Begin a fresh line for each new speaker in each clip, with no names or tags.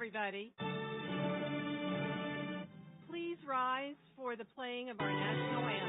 everybody. Please rise for the playing of our national anthem.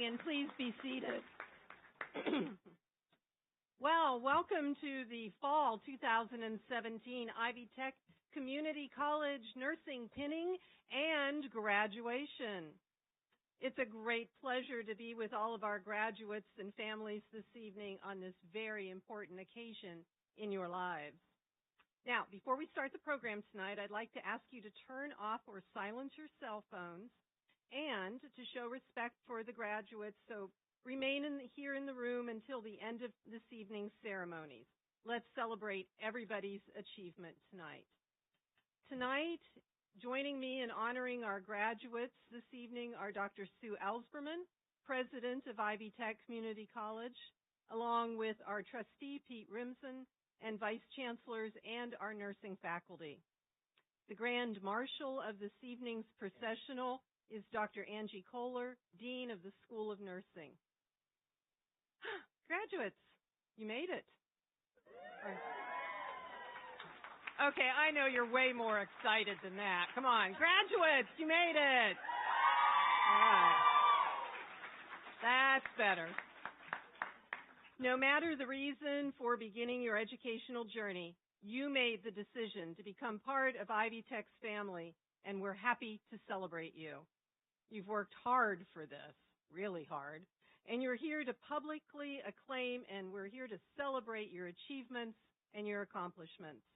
And please be seated. Well, welcome to the fall 2017 Ivy Tech Community College Nursing Pinning and Graduation. It's a great pleasure to be with all of our graduates and families this evening on this very important occasion in your lives. Now, before we start the program tonight, I'd like to ask you to turn off or silence your cell phones and to show respect for the graduates, so remain here in the room until the end of this evening's ceremonies. Let's celebrate everybody's achievement tonight. Tonight, joining me in honoring our graduates this evening are Dr. Sue Ellsberman, President of Ivy Tech Community College, along with our trustee, Pete Rimson, and Vice Chancellors and our nursing faculty. The Grand Marshal of this evening's processional is Dr. Angie Kohler, Dean of the School of Nursing. Graduates, you made it. Okay, I know you're way more excited than that. Come on, graduates, you made it. All right. That's better. No matter the reason for beginning your educational journey, you made the decision to become part of Ivy Tech's family, and we're happy to celebrate you. You've worked hard for this, really hard, and you're here to publicly acclaim, and we're here to celebrate your achievements and your accomplishments.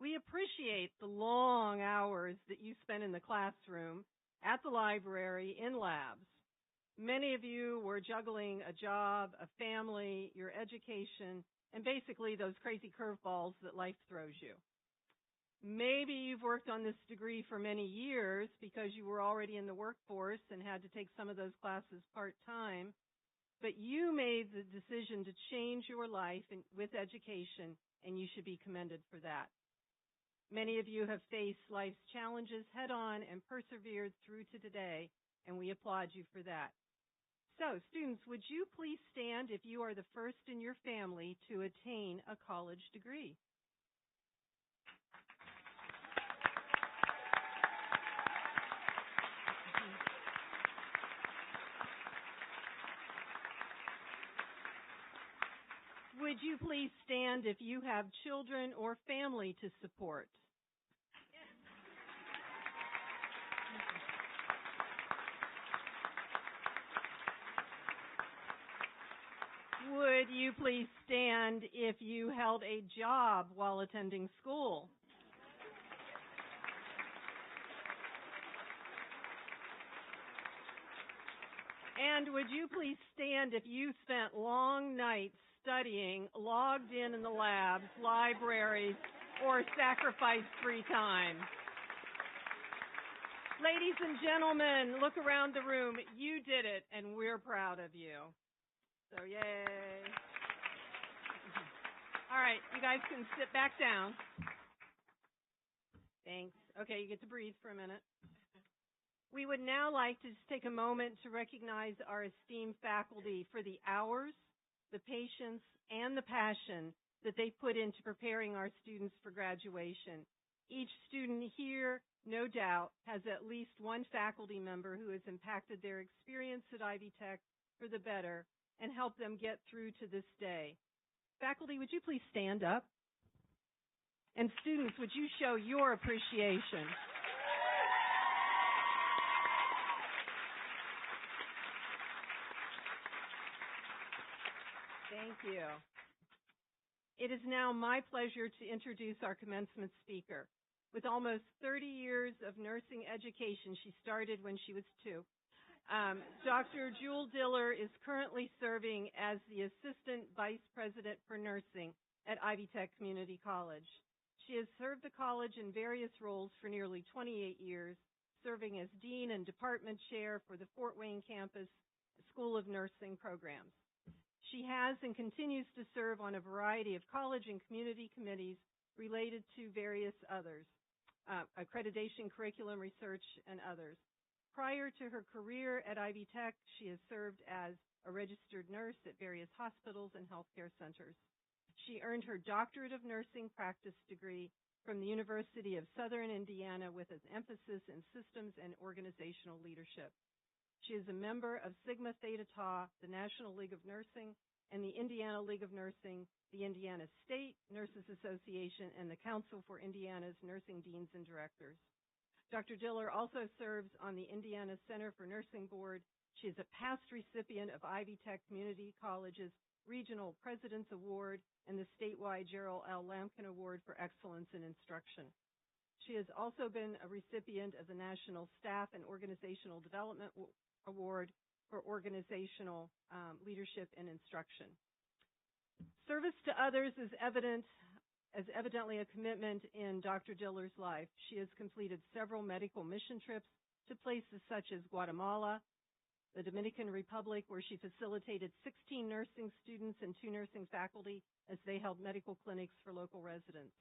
We appreciate the long hours that you spent in the classroom, at the library, in labs. Many of you were juggling a job, a family, your education, and basically those crazy curveballs that life throws you. Maybe you've worked on this degree for many years because you were already in the workforce and had to take some of those classes part-time, but you made the decision to change your life with education, and you should be commended for that. Many of you have faced life's challenges head-on and persevered through to today, and we applaud you for that. So, students, would you please stand if you are the first in your family to attain a college degree? Would you please stand if you have children or family to support? Would you please stand if you held a job while attending school? And would you please stand if you spent long nights studying, logged in the labs, libraries, or sacrificed free time? Ladies and gentlemen, look around the room. You did it, and we're proud of you. So, yay. All right, you guys can sit back down. Thanks. Okay, you get to breathe for a minute. We would now like to just take a moment to recognize our esteemed faculty for the hours, the patience, and the passion that they put into preparing our students for graduation. Each student here, no doubt, has at least one faculty member who has impacted their experience at Ivy Tech for the better and helped them get through to this day. Faculty, would you please stand up? And students, would you show your appreciation? Thank you. It is now my pleasure to introduce our commencement speaker. With almost 30 years of nursing education, she started when she was 2. Dr. Jewel Diller is currently serving as the Assistant Vice President for Nursing at Ivy Tech Community College. She has served the college in various roles for nearly 28 years, serving as Dean and Department Chair for the Fort Wayne Campus School of Nursing programs. She has and continues to serve on a variety of college and community committees related to various others, accreditation, curriculum research, and others. Prior to her career at Ivy Tech, she has served as a registered nurse at various hospitals and healthcare centers. She earned her Doctorate of Nursing Practice degree from the University of Southern Indiana with an emphasis in systems and organizational leadership. She is a member of Sigma Theta Tau, the National League of Nursing, and the Indiana League of Nursing, the Indiana State Nurses Association, and the Council for Indiana's Nursing Deans and Directors. Dr. Diller also serves on the Indiana Center for Nursing Board. She is a past recipient of Ivy Tech Community College's Regional President's Award and the statewide Gerald L. Lampkin Award for Excellence in Instruction. She has also been a recipient of the National Staff and Organizational Development Award for Organizational Leadership and Instruction. Service to others is evidently a commitment in Dr. Diller's life. She has completed several medical mission trips to places such as Guatemala, the Dominican Republic, where she facilitated 16 nursing students and 2 nursing faculty as they held medical clinics for local residents.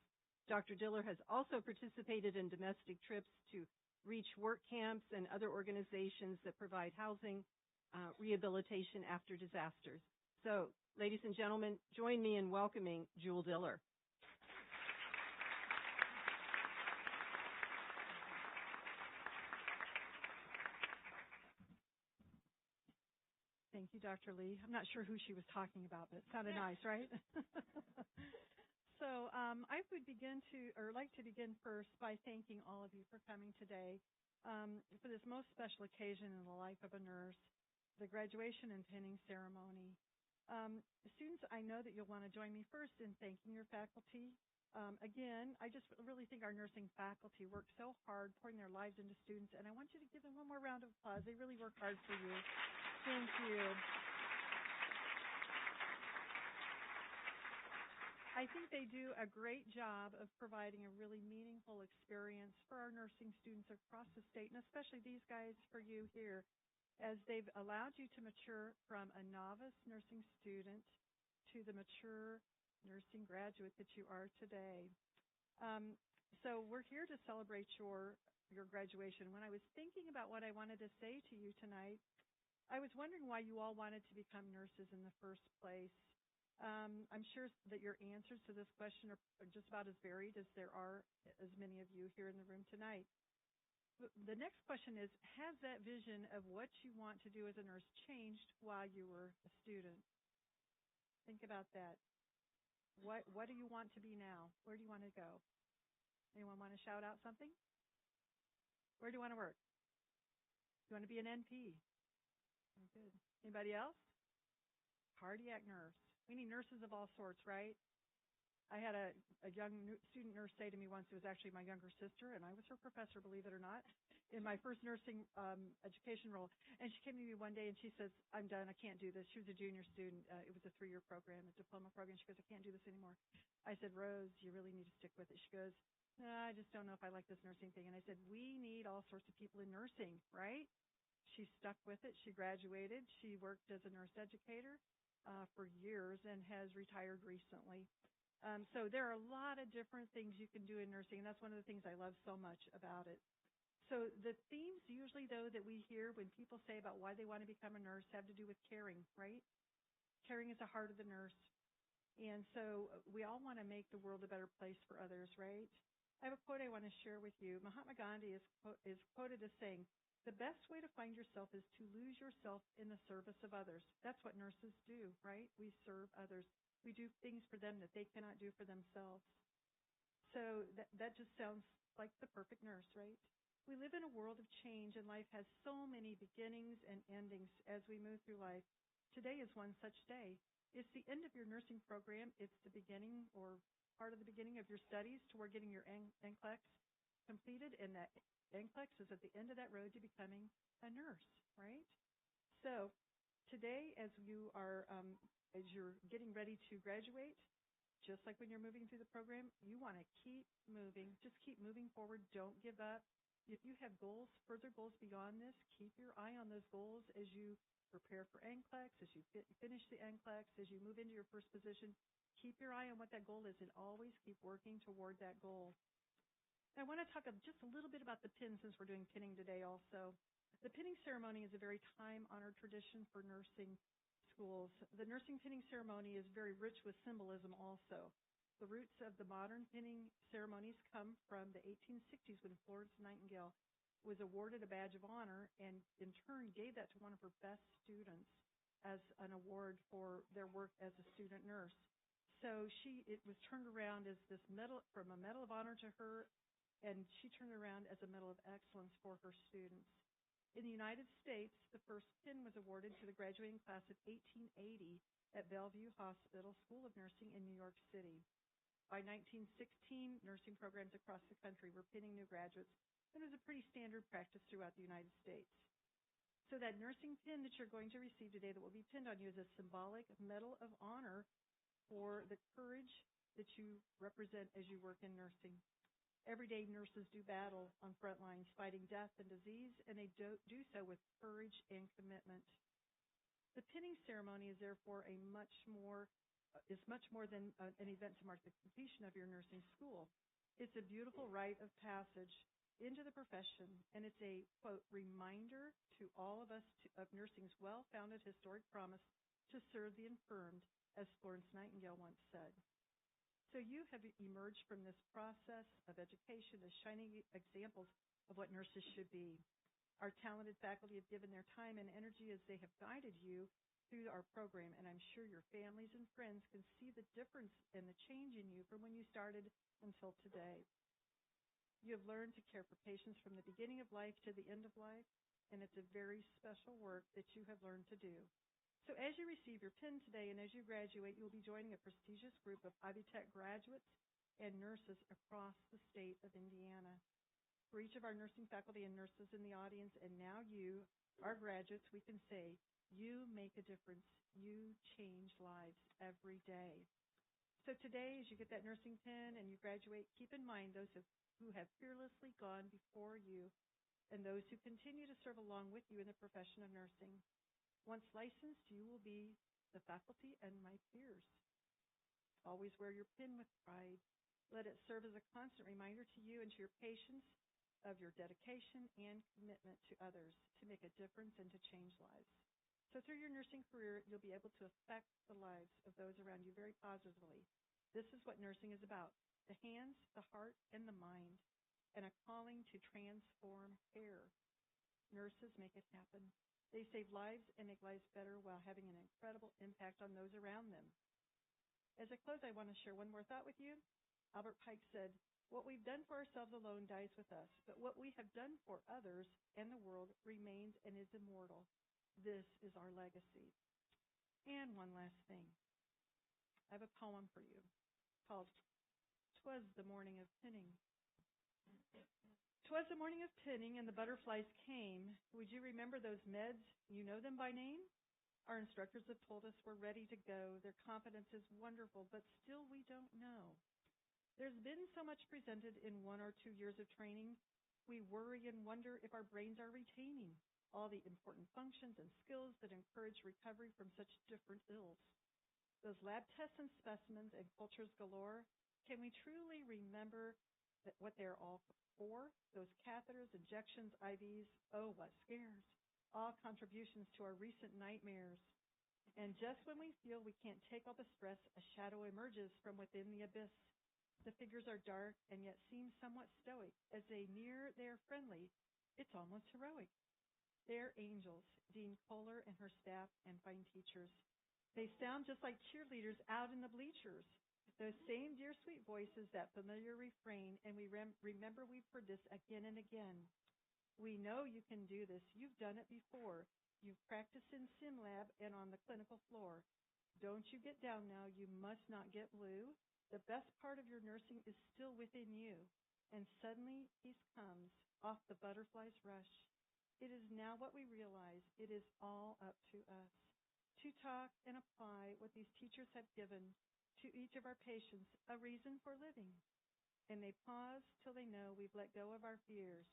Dr. Diller has also participated in domestic trips to REACH work camps and other organizations that provide housing, rehabilitation after disasters. So, ladies and gentlemen, join me in welcoming Jewel Diller.
Thank you, Dr. Lee. I'm not sure who she was talking about, but it sounded nice, right? So I would like to begin first by thanking all of you for coming today for this most special occasion in the life of a nurse, the graduation and pinning ceremony. Students, I know that you'll want to join me first in thanking your faculty. Again, I just really think our nursing faculty work so hard pouring their lives into students, and I want you to give them one more round of applause. They really work hard for you. Thank you. I think they do a great job of providing a really meaningful experience for our nursing students across the state, and especially these guys for you here, as they've allowed you to mature from a novice nursing student to the mature nursing graduate that you are today. So we're here to celebrate your graduation. When I was thinking about what I wanted to say to you tonight, I was wondering why you all wanted to become nurses in the first place. I'm sure that your answers to this question are just about as varied as there are as many of you here in the room tonight. The next question is, has that vision of what you want to do as a nurse changed while you were a student? Think about that. What do you want to be now? Where do you want to go? Anyone want to shout out something? Where do you want to work? You want to be an NP? Good. Anybody else? Cardiac nurse. We need nurses of all sorts, right? I had a young student nurse say to me once, it was actually my younger sister, and I was her professor, believe it or not, in my first nursing education role. And she came to me one day and she says, I'm done, I can't do this. She was a junior student. It was a 3-year program, a diploma program. She goes, I can't do this anymore. I said, Rose, you really need to stick with it. She goes, no, I just don't know if I like this nursing thing. And I said, we need all sorts of people in nursing, right? She stuck with it. She graduated. She worked as a nurse educator for years and has retired recently. So there are a lot of different things you can do in nursing, and that's one of the things I love so much about it. So the themes usually, though, that we hear when people say about why they want to become a nurse have to do with caring, right? Caring is the heart of the nurse. And so we all want to make the world a better place for others, right? I have a quote I want to share with you. Mahatma Gandhi is quoted as saying, "The best way to find yourself is to lose yourself in the service of others." That's what nurses do, right? We serve others. We do things for them that they cannot do for themselves. So that just sounds like the perfect nurse, right? We live in a world of change, and life has so many beginnings and endings as we move through life. Today is one such day. It's the end of your nursing program. It's the beginning or part of the beginning of your studies toward getting your NCLEX completed, and that NCLEX is at the end of that road to becoming a nurse, right? So today, as you're getting ready to graduate, just like when you're moving through the program, you want to keep moving. Just keep moving forward. Don't give up. If you have goals, further goals beyond this, keep your eye on those goals as you prepare for NCLEX, as you finish the NCLEX, as you move into your first position. Keep your eye on what that goal is and always keep working toward that goal. I want to talk just a little bit about the pin since we're doing pinning today also. The pinning ceremony is a very time-honored tradition for nursing schools. The nursing pinning ceremony is very rich with symbolism also. The roots of the modern pinning ceremonies come from the 1860s when Florence Nightingale was awarded a badge of honor and in turn gave that to one of her best students as an award for their work as a student nurse. So it was turned around as this medal, from a medal of honor to her, and she turned around as a medal of excellence for her students. In the United States, the first pin was awarded to the graduating class of 1880 at Bellevue Hospital School of Nursing in New York City. By 1916, nursing programs across the country were pinning new graduates, and it was a pretty standard practice throughout the United States. So that nursing pin that you're going to receive today that will be pinned on you is a symbolic medal of honor for the courage that you represent as you work in nursing. Every day, nurses do battle on front lines, fighting death and disease, and they do so with courage and commitment. The pinning ceremony is therefore much more than an event to mark the completion of your nursing school. It's a beautiful rite of passage into the profession, and it's a, quote, reminder to all of us of nursing's well-founded historic promise to serve the infirmed, as Florence Nightingale once said. So you have emerged from this process of education as shining examples of what nurses should be. Our talented faculty have given their time and energy as they have guided you through our program, and I'm sure your families and friends can see the difference and the change in you from when you started until today. You have learned to care for patients from the beginning of life to the end of life, and it's a very special work that you have learned to do. So as you receive your pin today and as you graduate, you'll be joining a prestigious group of Ivy Tech graduates and nurses across the state of Indiana. For each of our nursing faculty and nurses in the audience, and now you, our graduates, we can say, you make a difference. You change lives every day. So today, as you get that nursing pin and you graduate, keep in mind those who have fearlessly gone before you and those who continue to serve along with you in the profession of nursing. Once licensed, you will be the faculty and my peers. Always wear your pin with pride. Let it serve as a constant reminder to you and to your patients of your dedication and commitment to others to make a difference and to change lives. So through your nursing career, you'll be able to affect the lives of those around you very positively. This is what nursing is about, the hands, the heart, and the mind, and a calling to transform care. Nurses make it happen. They save lives and make lives better while having an incredible impact on those around them. As I close, I want to share one more thought with you. Albert Pike said, "What we've done for ourselves alone dies with us, but what we have done for others and the world remains and is immortal. This is our legacy." And one last thing. I have a poem for you called "'Twas the Morning of Pinning." 'Twas the morning of pinning and the butterflies came. Would you remember those meds? You know them by name? Our instructors have told us we're ready to go. Their confidence is wonderful, but still we don't know. There's been so much presented in 1 or 2 years of training. We worry and wonder if our brains are retaining all the important functions and skills that encourage recovery from such different ills. Those lab tests and specimens and cultures galore, can we truly remember what they're all for. Those catheters, injections, IVs, oh, what scares. All contributions to our recent nightmares. And just when we feel we can't take all the stress, a shadow emerges from within the abyss. The figures are dark and yet seem somewhat stoic. As they near their friendly, it's almost heroic. They're angels, Dean Kohler and her staff and fine teachers. They sound just like cheerleaders out in the bleachers. Those same dear sweet voices, that familiar refrain, and we remember we've heard this again and again. We know you can do this. You've done it before. You've practiced in sim lab and on the clinical floor. Don't you get down now. You must not get blue. The best part of your nursing is still within you. And suddenly peace comes off the butterfly's rush. It is now what we realize. It is all up to us to talk and apply what these teachers have given to each of our patients, a reason for living. And they pause till they know we've let go of our fears.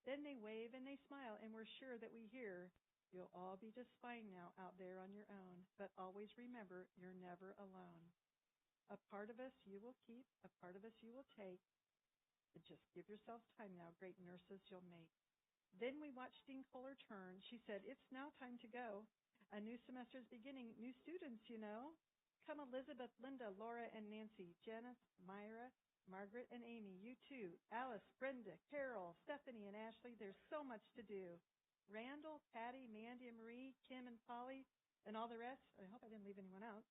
Then they wave and they smile, and we're sure that we hear, you'll all be just fine now out there on your own, but always remember you're never alone. A part of us you will keep, a part of us you will take. But just give yourselves time now, great nurses you'll make. Then we watched Dean Kohler turn. She said, it's now time to go. A new semester is beginning. New students, you know. Come Elizabeth, Linda, Laura, and Nancy, Janice, Myra, Margaret, and Amy. You too. Alice, Brenda, Carol, Stephanie, and Ashley. There's so much to do. Randall, Patty, Mandy, and Marie, Kim, and Polly, and all the rest. I hope I didn't leave anyone out.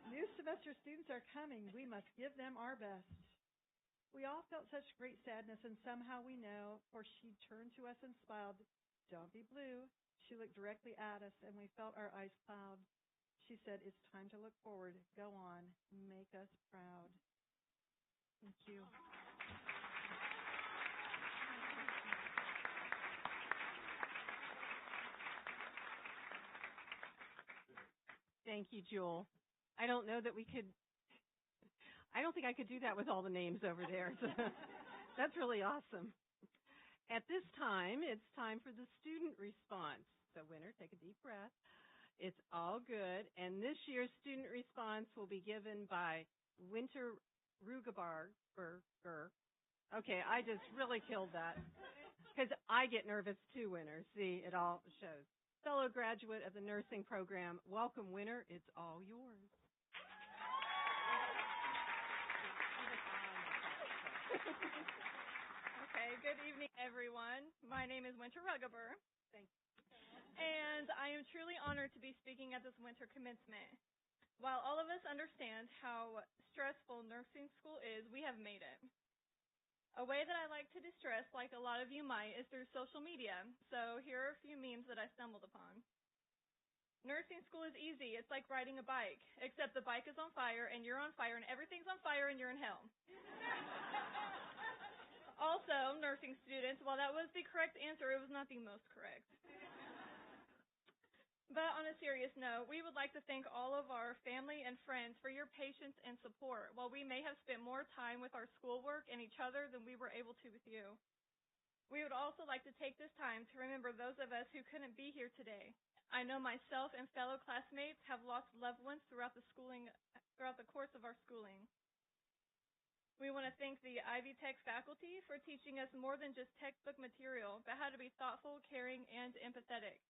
New semester students are coming. We must give them our best. We all felt such great sadness, and somehow we know, for she turned to us and smiled. Don't be blue. She looked directly at us, and we felt our eyes cloud. She said, it's time to look forward. Go on. Make us proud. Thank you.
Thank you, Jewel. I don't think I could do that with all the names over there. So that's really awesome. At this time, it's time for the student response. So, winner, take a deep breath. It's all good. And this year's student response will be given by Winter Rugabarger. Okay, I just really killed that because I get nervous too, Winner. See, it all shows. Fellow graduate of the nursing program, welcome, Winner. It's all yours.
Okay, good evening, everyone. My name is Winter Rugaber.
Thank you.
And I am truly honored to be speaking at this winter commencement. While all of us understand how stressful nursing school is, we have made it. A way that I like to distress, like a lot of you might, is through social media. So here are a few memes that I stumbled upon. Nursing school is easy. It's like riding a bike, except the bike is on fire and you're on fire and everything's on fire and you're in hell. Also, nursing students, while that was the correct answer, it was not the most correct. But on a serious note, we would like to thank all of our family and friends for your patience and support. While we may have spent more time with our schoolwork and each other than we were able to with you, we would also like to take this time to remember those of us who couldn't be here today. I know myself and fellow classmates have lost loved ones throughout the course of our schooling. We want to thank the Ivy Tech faculty for teaching us more than just textbook material, but how to be thoughtful, caring, and empathetic.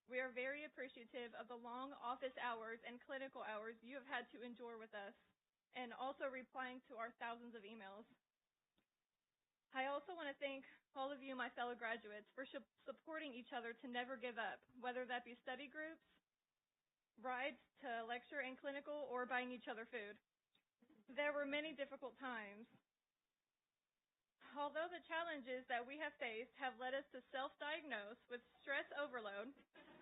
We are very appreciative of the long office hours and clinical hours you have had to endure with us, and also replying to our thousands of emails. I also want to thank all of you, my fellow graduates, for supporting each other to never give up, whether that be study groups, rides to lecture and clinical, or buying each other food. There were many difficult times. Although the challenges that we have faced have led us to self-diagnose with stress overload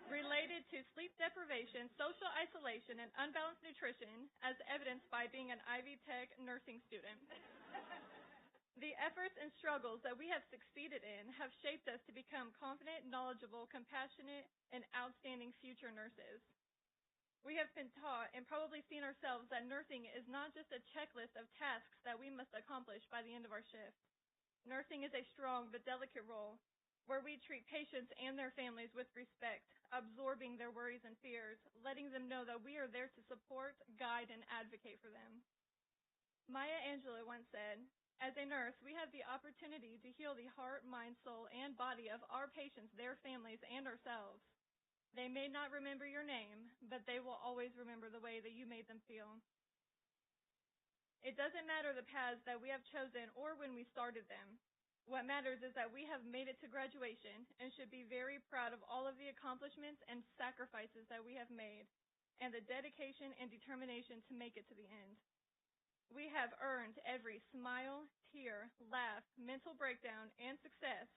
related to sleep deprivation, social isolation, and unbalanced nutrition, as evidenced by being an Ivy Tech nursing student. The efforts and struggles that we have succeeded in have shaped us to become confident, knowledgeable, compassionate, and outstanding future nurses. We have been taught and probably seen ourselves that nursing is not just a checklist of tasks that we must accomplish by the end of our shift. Nursing is a strong but delicate role where we treat patients and their families with respect, absorbing their worries and fears, letting them know that we are there to support, guide, and advocate for them. Maya Angelou once said, As a nurse, we have the opportunity to heal the heart, mind, soul, and body of our patients, their families, and ourselves. They may not remember your name, but they will always remember the way that you made them feel. It doesn't matter the paths that we have chosen or when we started them. What matters is that we have made it to graduation and should be very proud of all of the accomplishments and sacrifices that we have made and the dedication and determination to make it to the end. We have earned every smile, tear, laugh, mental breakdown, and success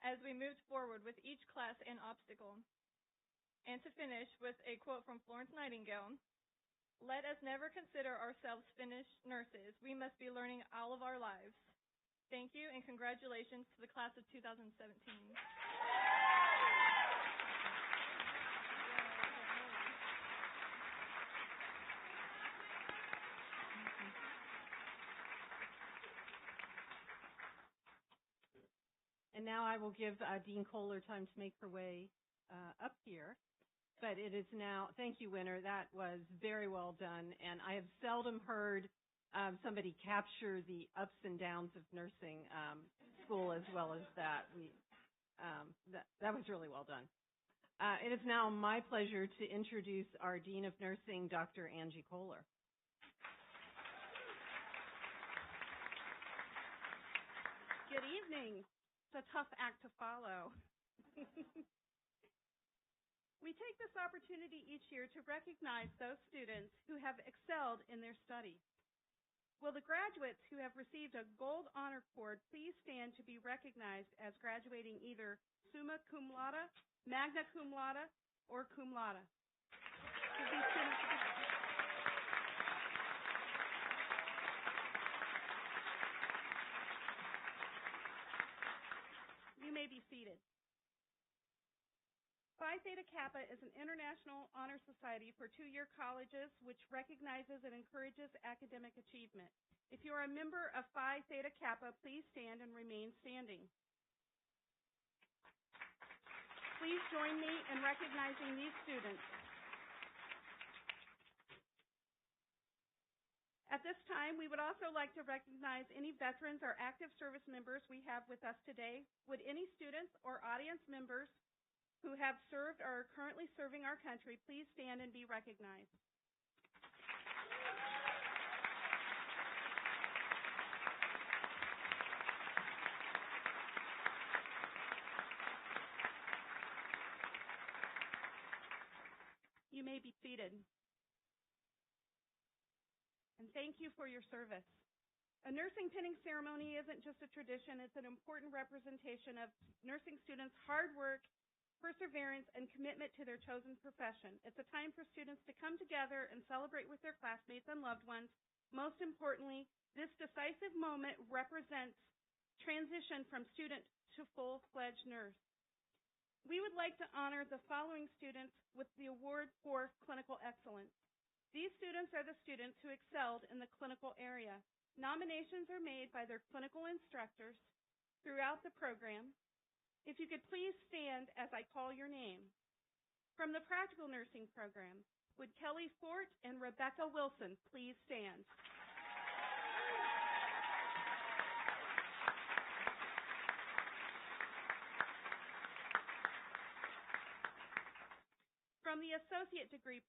as we moved forward with each class and obstacle. And to finish with a quote from Florence Nightingale, "Let us never consider ourselves finished nurses. We must be learning all of our lives." Thank you, and congratulations to the class of 2017.
And now I will give Dean Kohler time to make her way up here. But it is now, thank you, Winter. That was very well done. And I have seldom heard somebody capture the ups and downs of nursing school as well as that. That was really well done. It is now my pleasure to introduce our Dean of Nursing, Dr. Angie Kohler.
Good evening. It's a tough act to follow. We take this opportunity each year to recognize those students who have excelled in their study. Will the graduates who have received a gold honor cord please stand to be recognized as graduating either summa cum laude, magna cum laude, or cum laude? You may be seated. Phi Theta Kappa is an international honor society for two-year colleges which recognizes and encourages academic achievement. If you are a member of Phi Theta Kappa, please stand and remain standing. Please join me in recognizing these students. At this time, we would also like to recognize any veterans or active service members we have with us today. Would any students or audience members who have served or are currently serving our country please stand and be recognized? You may be seated. And thank you for your service. A nursing pinning ceremony isn't just a tradition, it's an important representation of nursing students' hard work, perseverance, and commitment to their chosen profession. It's a time for students to come together and celebrate with their classmates and loved ones. Most importantly, this decisive moment represents transition from student to full-fledged nurse. We would like to honor the following students with the award for clinical excellence. These students are the students who excelled in the clinical area. Nominations are made by their clinical instructors throughout the program. If you could please stand as I call your name. From the practical nursing program, would Kelly Fort and Rebecca Wilson please stand? From the associate degree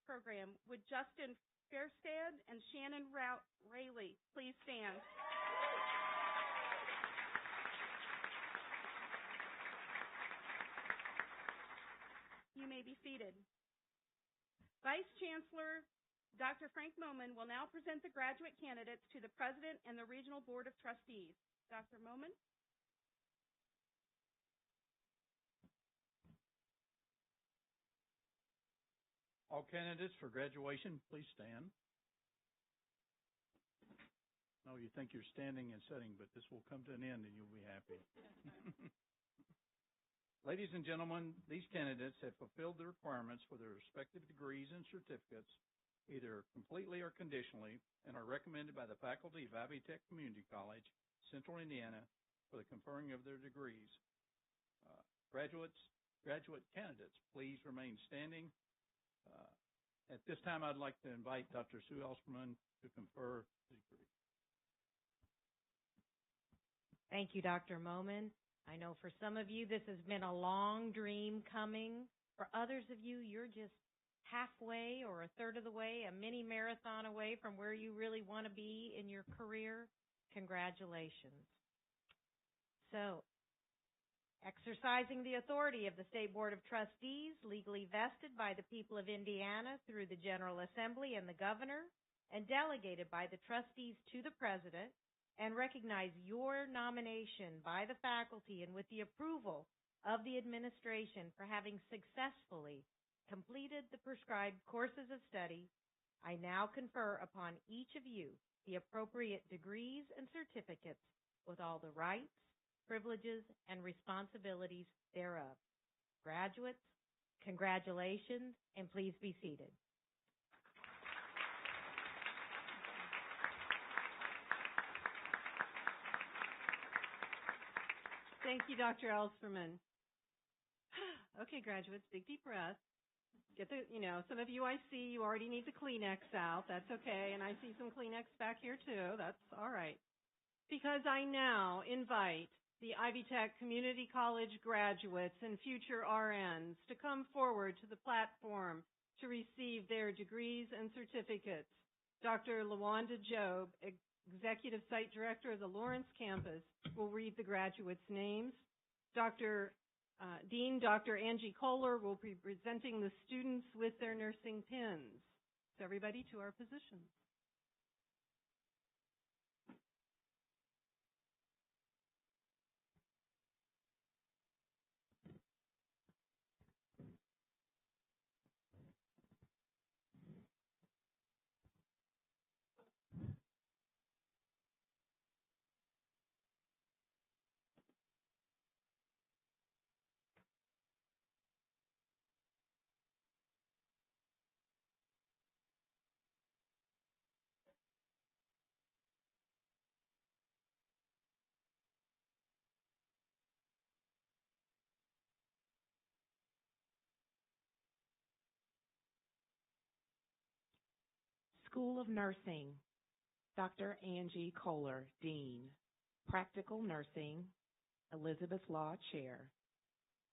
program, would Justin Fairstead and Shannon Rayleigh please stand? You may be seated. Vice Chancellor Dr. Frank Moman will now present the graduate candidates to the President and the Regional Board of Trustees. Dr. Moman.
All candidates for graduation, please stand. No, you think you're standing and sitting, but this will come to an end and you'll be happy. Ladies and gentlemen, these candidates have fulfilled the requirements for their respective degrees and certificates, either completely or conditionally, and are recommended by the faculty of Ivy Tech Community College, Central Indiana, for the conferring of their degrees. Graduate candidates, please remain standing. At this time, I'd like to invite Dr. Sue Elsperman to confer the degree.
Thank you, Dr. Momin. I know for some of you this has been a long dream coming. For others of you, you're just halfway or a third of the way, a mini marathon away from where you really want to be in your career. Congratulations. So, exercising the authority of the State Board of Trustees, legally vested by the people of Indiana through the General Assembly and the Governor, and delegated by the trustees to the President, and recognize your nomination by the faculty and with the approval of the administration for having successfully completed the prescribed courses of study, I now confer upon each of you the appropriate degrees and certificates with all the rights, privileges, and responsibilities thereof. Graduates, congratulations, and please be seated.
Thank you, Dr. Ellspermann. Okay, graduates, big deep breath. Get the, some of you I see, you already need the Kleenex out. That's okay. And I see some Kleenex back here too. That's all right. Because I now invite the Ivy Tech Community College graduates and future RNs to come forward to the platform to receive their degrees and certificates. Dr. LaWanda Job, Executive Site Director of the Lawrence campus, will read the graduates' names. Dean Dr. Angie Kohler will be presenting the students with their nursing pins. So everybody to our positions.
School of Nursing, Dr. Angie Kohler, Dean. Practical Nursing, Elizabeth Law Chair.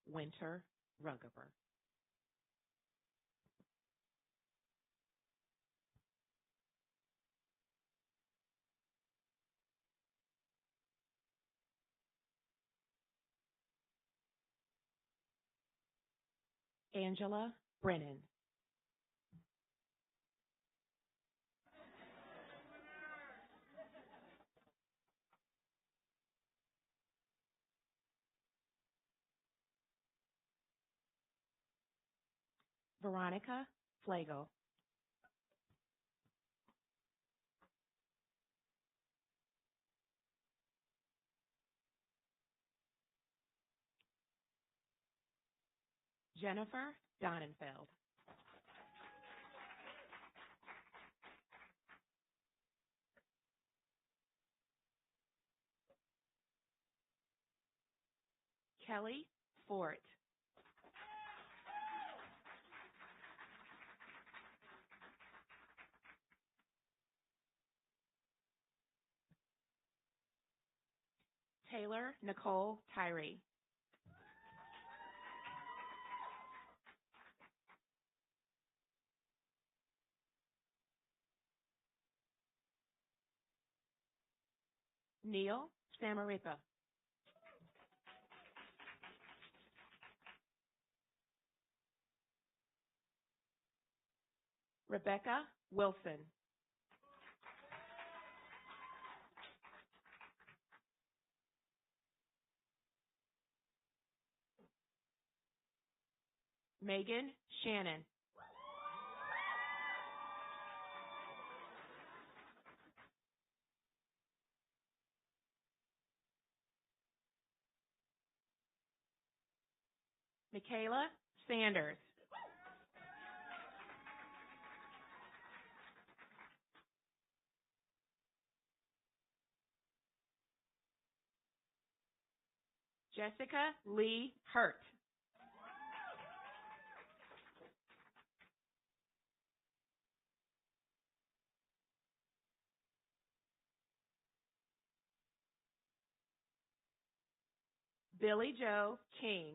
Winter Rugaber. Angela Brennan. Veronica Flagel. Jennifer Donenfeld. Kelly Fort. Taylor Nicole Tyree. Neil Samaripa. Rebecca Wilson. Megan Shannon. Michaela Sanders. Jessica Lee Hurt. Billy Joe King.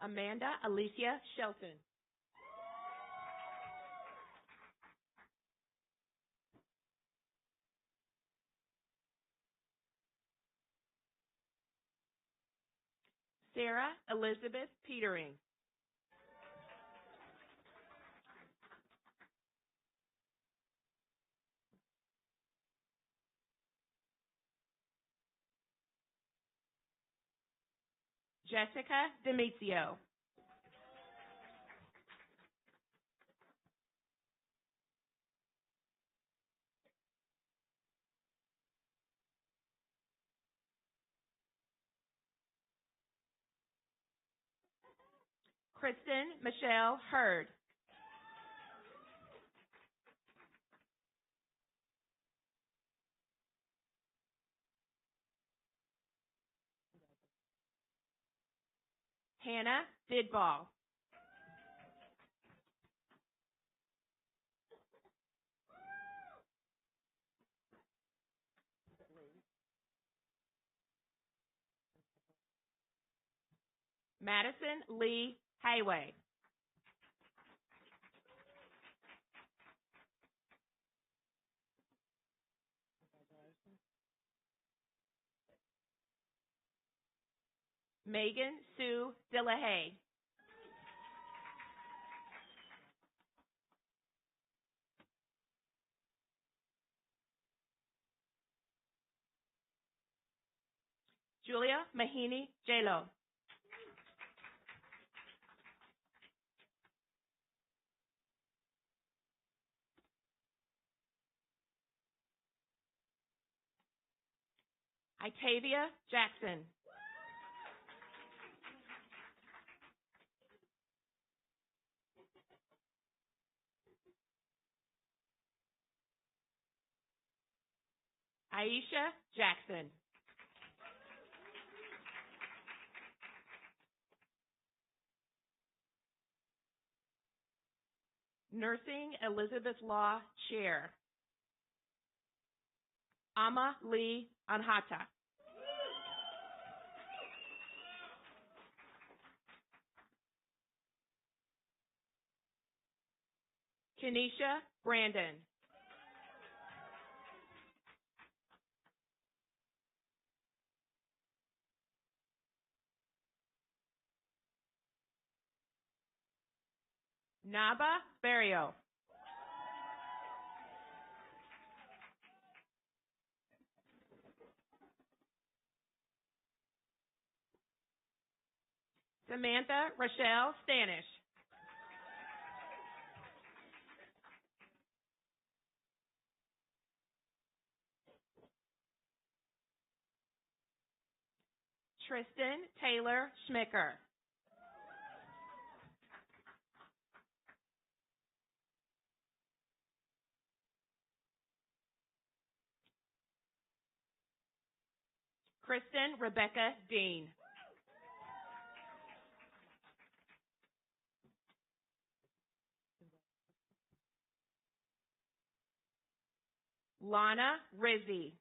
Amanda Alicia Shelton. Sarah Elizabeth Petering. Jessica Demizio. Kristen Michelle Hurd. Hannah Didball. Madison Lee Highway. Megan Sue Dillahay. Julia Mahini J-Lo. Itavia Jackson. Aisha Jackson. Nursing Elizabeth Law Chair. Ama Lee Anhata. Kenesha Brandon. Naba Barrio. Samantha Rochelle Stanish. Tristan Taylor Schmicker. Kristen Rebecca Dean. Lana Rizzi.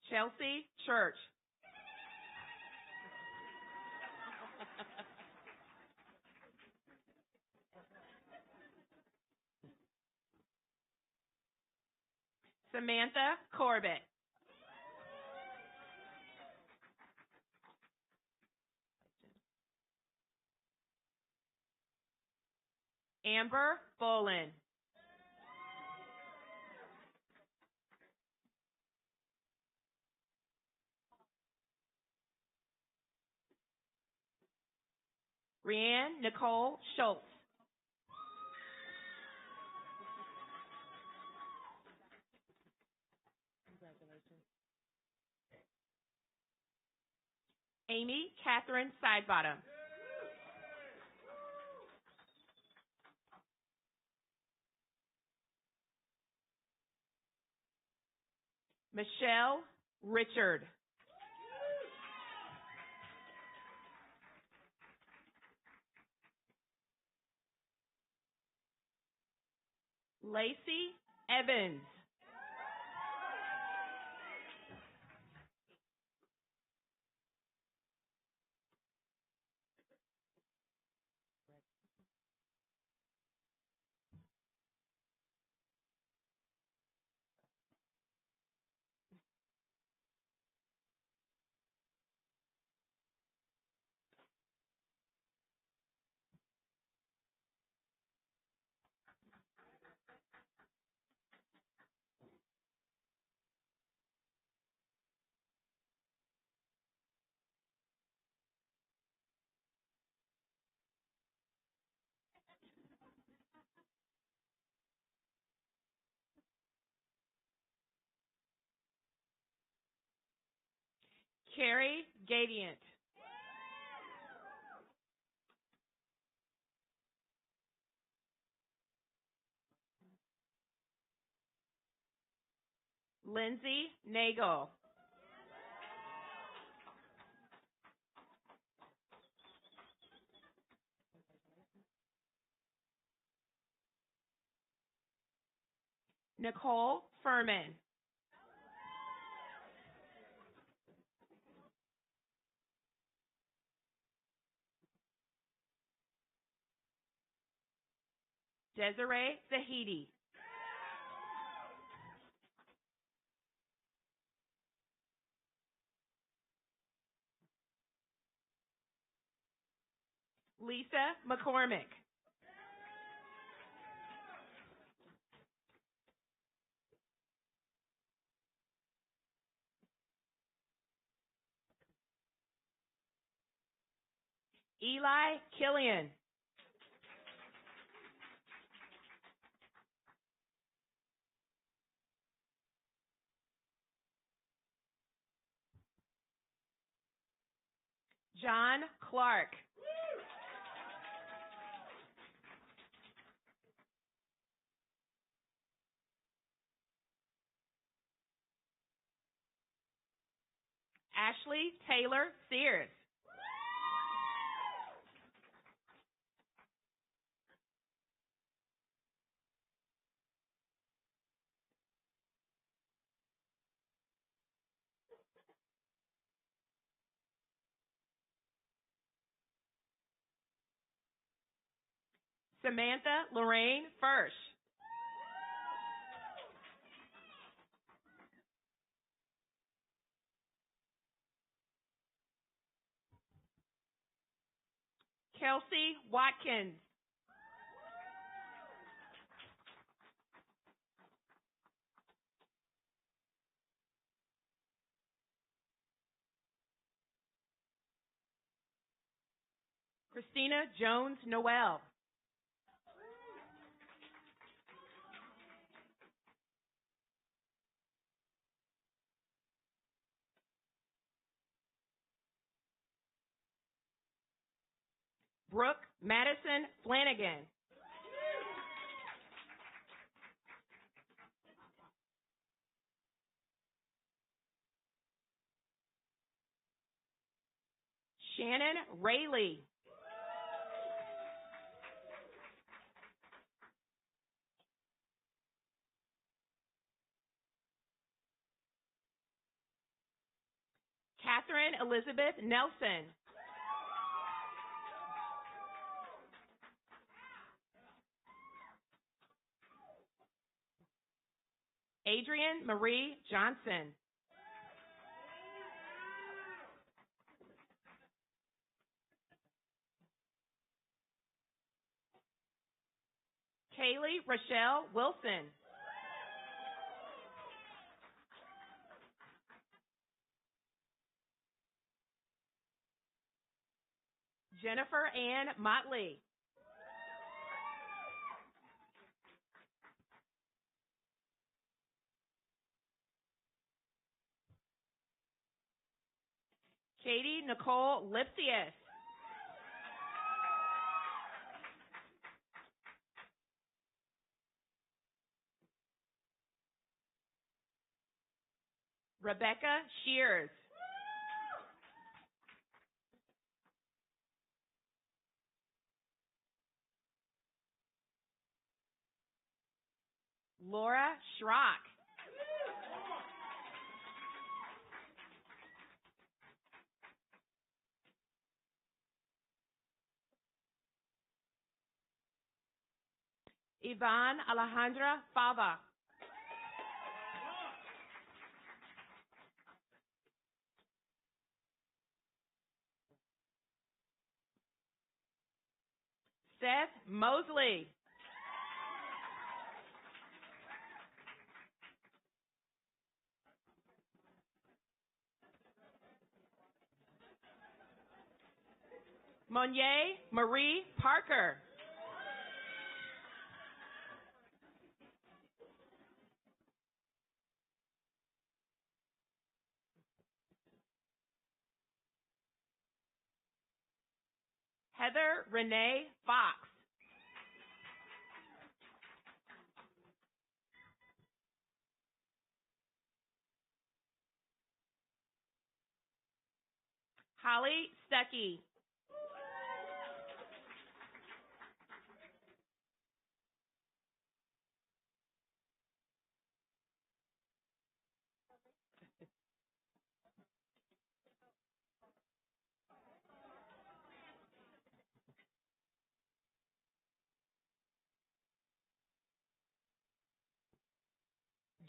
Chelsea Church. Samantha Corbett. Amber Bolin. Rianne Nicole Schultz. Amy Catherine Sidebottom. Michelle Richard. Lacey Evans. Carrie Gadiant. Lindsay Nagel. Nicole Furman. Desiree Zahidi. Lisa McCormick. Eli Killian. John Clark. Ashley Taylor Sears. Samantha Lorraine Firsch. Kelsey Watkins. Christina Jones Noel. Brooke Madison Flanagan. Shannon Rayleigh. Catherine Elizabeth Nelson. Adrienne Marie Johnson. Kaylee Rochelle Wilson. Jennifer Ann Motley. Katie Nicole Lipsius. Rebecca Shears. Laura Schrock. Yvonne Alejandra Fava. Seth Mosley. Monier Marie Parker. Heather Renee Fox. Holly Stuckey.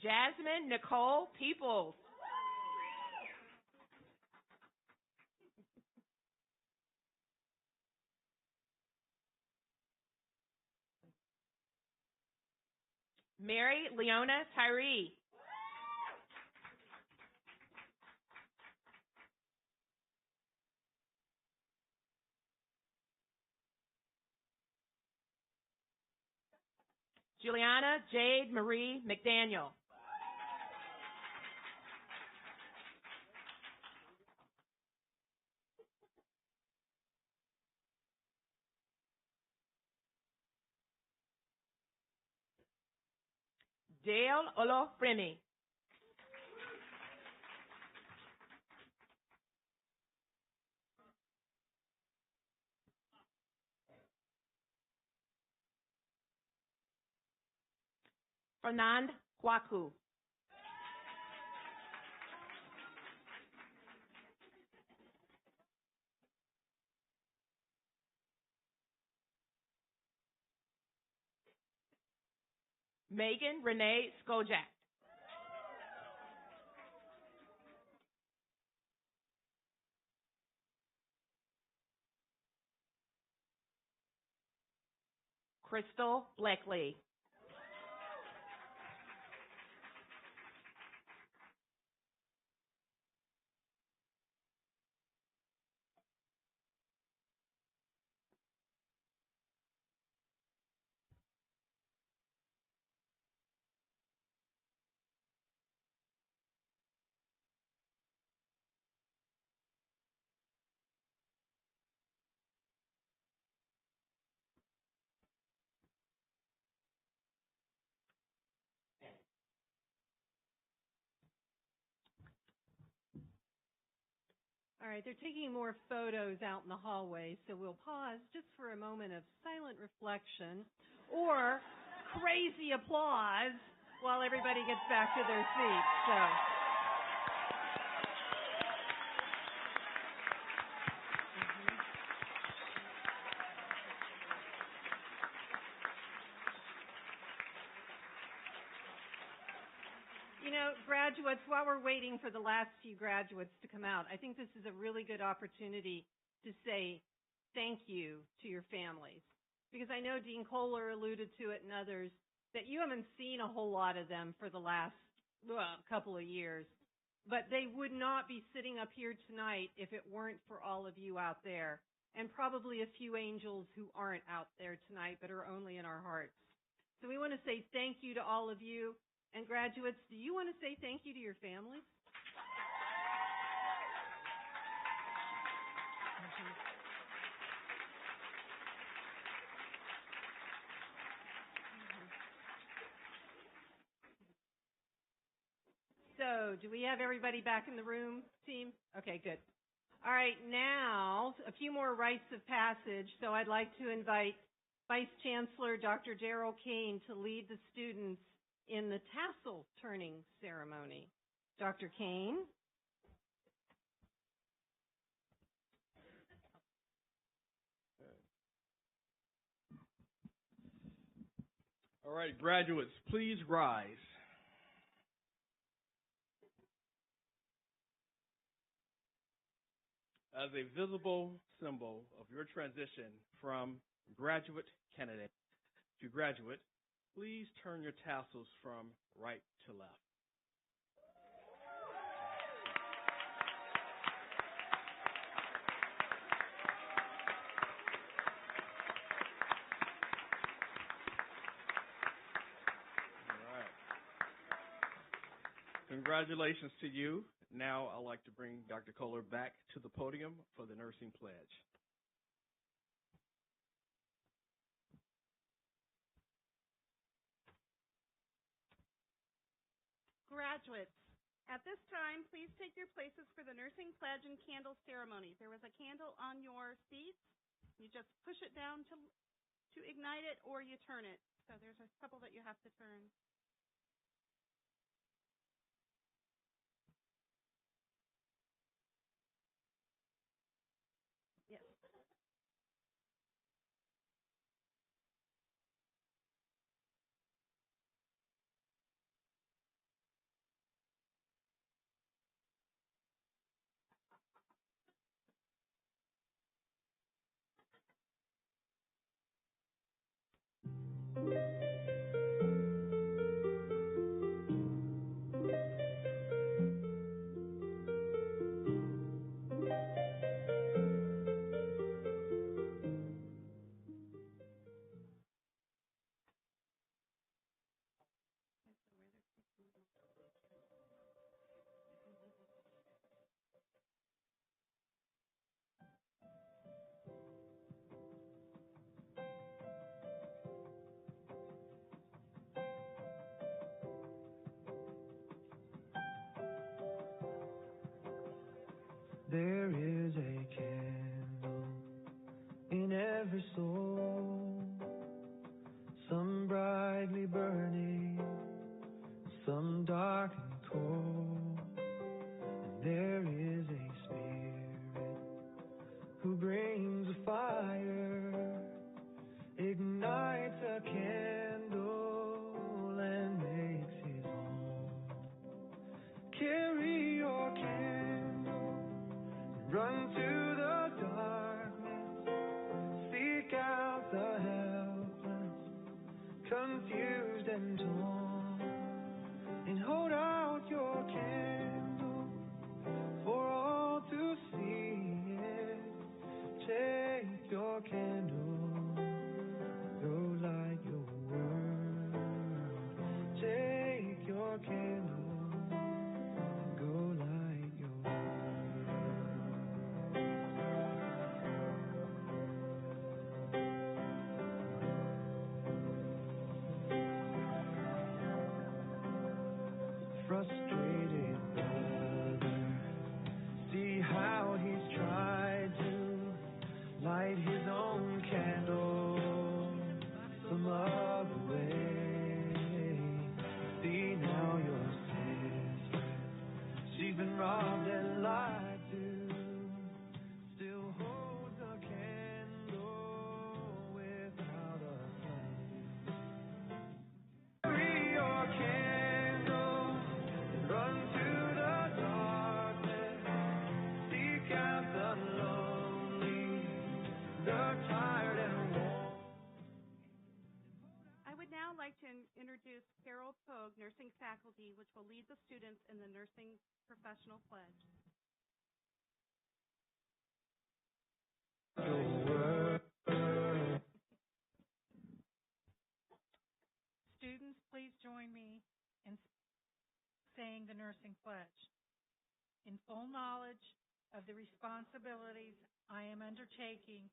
Jasmine Nicole Peoples. Mary Leona Tyree. Juliana Jade Marie McDaniel. Dale Olofremi. Fernand Kwaku. Megan Renee Skojak. Crystal Blackley.
All right, they're taking more photos out in the hallway, so we'll pause just for a moment of silent reflection or crazy applause while everybody gets back to their seats. So. You know, graduates, while we're waiting for the last few graduates to come out, I think this is a really good opportunity to say thank you to your families. Because I know Dean Kohler alluded to it and others, that you haven't seen a whole lot of them for the last couple of years. But they would not be sitting up here tonight if it weren't for all of you out there. And probably a few angels who aren't out there tonight but are only in our hearts. So we want to say thank you to all of you. And graduates, do you want to say thank you to your families? So So, do we have everybody back in the room, team? Okay, good. All right, now a few more rites of passage. So I'd like to invite Vice Chancellor Dr. Darrell Kane to lead the students in the tassel turning ceremony. Dr. Kane.
All right, graduates, please rise. As a visible symbol of your transition from graduate candidate to graduate, please turn your tassels from right to left. All right. Congratulations to you. Now I'd like to bring Dr. Kohler back to the podium for the nursing pledge.
Graduates, at this time, please take your places for the nursing pledge and candle ceremony. There was a candle on your seats. You just push it down to ignite it, or you turn it. So there's a couple that you have to turn. Yes.
There is a candle in every soul, some brightly burning, some dark and cold. And there is a spirit who brings a fire, ignites a candle and makes his home. Carry your candle, run to the darkness, seek out the helpless, confused and torn, and hold out your candle for all to see it. Take your candle, go light your world. Take your candle, go light your frustrated brother, see how he's tried to light his own candle some other way. See now your sister, she's been robbed and lied to, still holds a candle without a flame. Carry your candle, run to the darkness, seek out the lonely, the tired and worn.
I would now like to introduce Carol Pogue, nursing faculty, which will lead the students in the nursing professional pledge.
Students, please join me in saying the nursing pledge. In full knowledge of the responsibilities I am undertaking,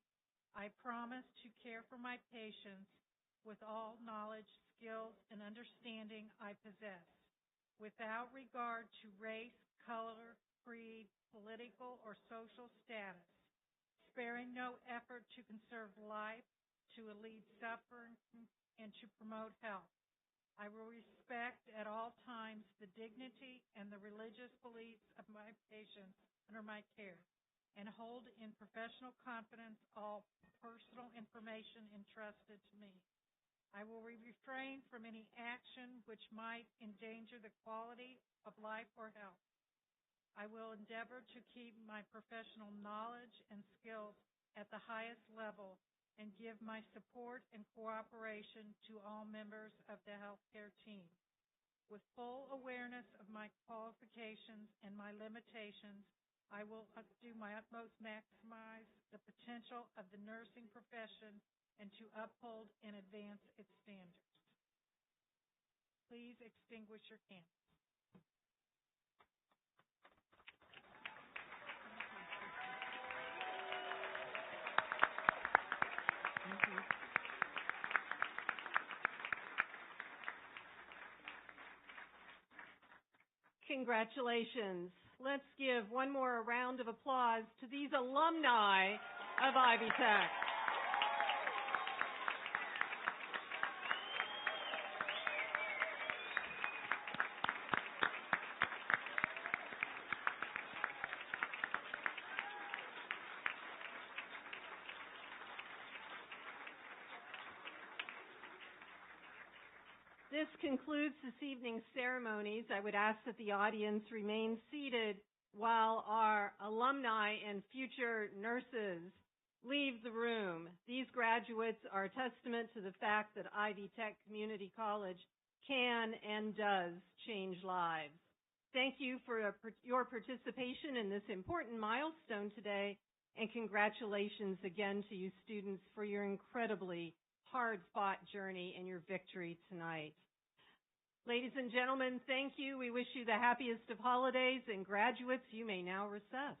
I promise to care for my patients with all knowledge, skills, and understanding I possess.
without regard to race, color, creed, political, or social status, sparing no effort to conserve life, to alleviate suffering, and to promote health. I will respect at all times the dignity and the religious beliefs of my patients under my care, and hold in professional confidence all personal information entrusted to me. I will refrain from any action which might endanger the quality of life or health. I will endeavor to keep my professional knowledge and skills at the highest level and give my support and cooperation to all members of the healthcare team. With full awareness of my qualifications and my limitations, I will do my utmost to maximize the potential of the nursing profession and to uphold and advance its standards. Please extinguish your candles.
Congratulations. Let's give one more round of applause to these alumni of Ivy Tech. This concludes this evening's ceremonies. I would ask that the audience remain seated while our alumni and future nurses leave the room. These graduates are a testament to the fact that Ivy Tech Community College can and does change lives. Thank you for your participation in this important milestone today, and congratulations again to you students for your incredibly hard-fought journey and your victory tonight. Ladies and gentlemen, thank you. We wish you the happiest of holidays, and graduates, you may now recess.